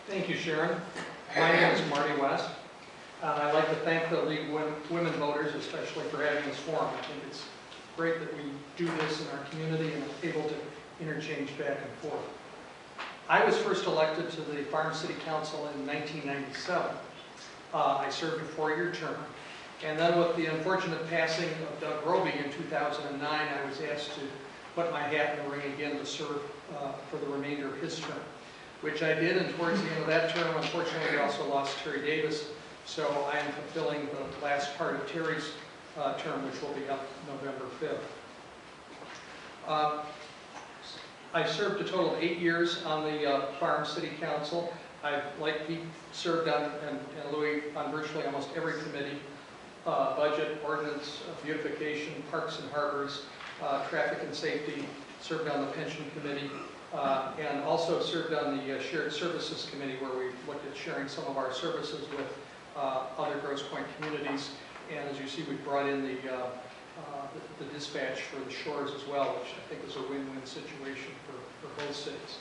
Thank you, Sharon. My name is Marty West. I'd like to thank the League of Women Voters, especially for having this forum. I think it's great that we do this in our community and are able to interchange back and forth. I was first elected to the Farm City Council in 1997. I served a 4-year term. And then with the unfortunate passing of Doug Roby in 2009, I was asked to put my hat in the ring again to serve for the remainder of his term, which I did. And towards the end of that term, unfortunately, we also lost Terry Davis. So I am fulfilling the last part of Terry's term, which will be up November 5th. I served a total of 8 years on the Farm City Council. I've, like Pete, served on, and Louis, on virtually almost every committee: budget, ordinance, beautification, parks and harbors, traffic and safety, served on the pension committee, and also served on the shared services committee, where we looked at sharing some of our services with other Grosse Pointe communities. And as you see, we brought in the dispatch for the shores as well, which I think is a win-win situation for both cities.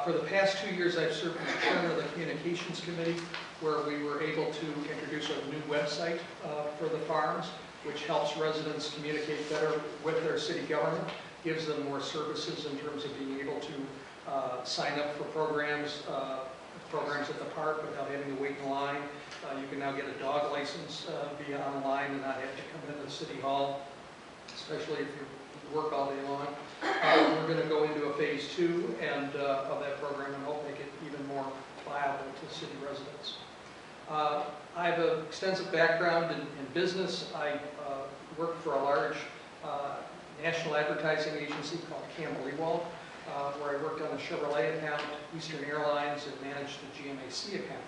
For the past 2 years, I've served as chairman of the Communications Committee, where we were able to introduce a new website for the farms, which helps residents communicate better with their city government, gives them more services in terms of being able to sign up for programs at the park without having to wait in line. You can now get a dog license via online and not have to come into City Hall, especially if you work all day long. We're going to go into a phase 2 of that program and hope to make it even more viable to city residents. I have an extensive background in business. I worked for a large national advertising agency called Campbell Ewald, where I worked on the Chevrolet account, Eastern Airlines, and managed the GMAC account.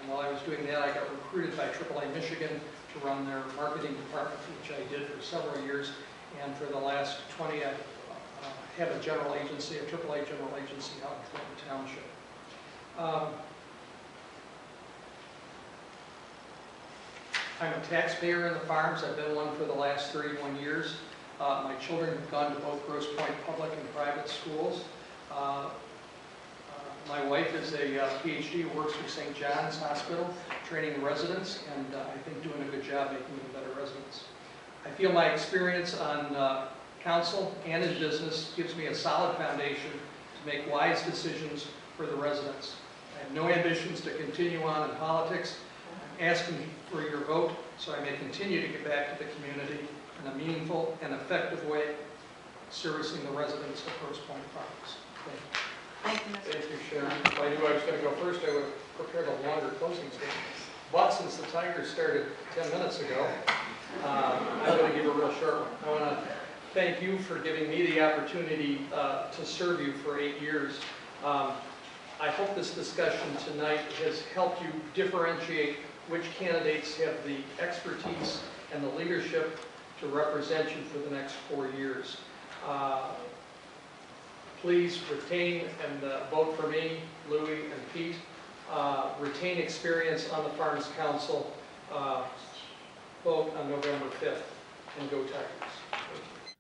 And while I was doing that, I got recruited by AAA Michigan to run their marketing department, which I did for several years. And for the last 20, I have a general agency, a AAA general agency out in Clinton Township. I'm a taxpayer in the farms. I've been one for the last 31 years. My children have gone to both Grosse Pointe public and private schools. My wife is a PhD who works for St. John's Hospital, training residents, and I think doing a good job making them better residents. I feel my experience on council and in business gives me a solid foundation to make wise decisions for the residents. I have no ambitions to continue on in politics. I'm asking for your vote so I may continue to give back to the community in a meaningful and effective way, servicing the residents of Grosse Pointe Farms. Thank you. Thank you, Sharon. If I knew I was going to go first, I would have prepared a longer closing statement. But since the tiger started 10 minutes ago, I'm going to give a real short one. I want to thank you for giving me the opportunity to serve you for 8 years. I hope this discussion tonight has helped you differentiate which candidates have the expertise and the leadership to represent you for the next 4 years. Please retain and vote for me, Louis, and Pete. Retain experience on the Farms Council. Vote on November 5th, and go Tigers.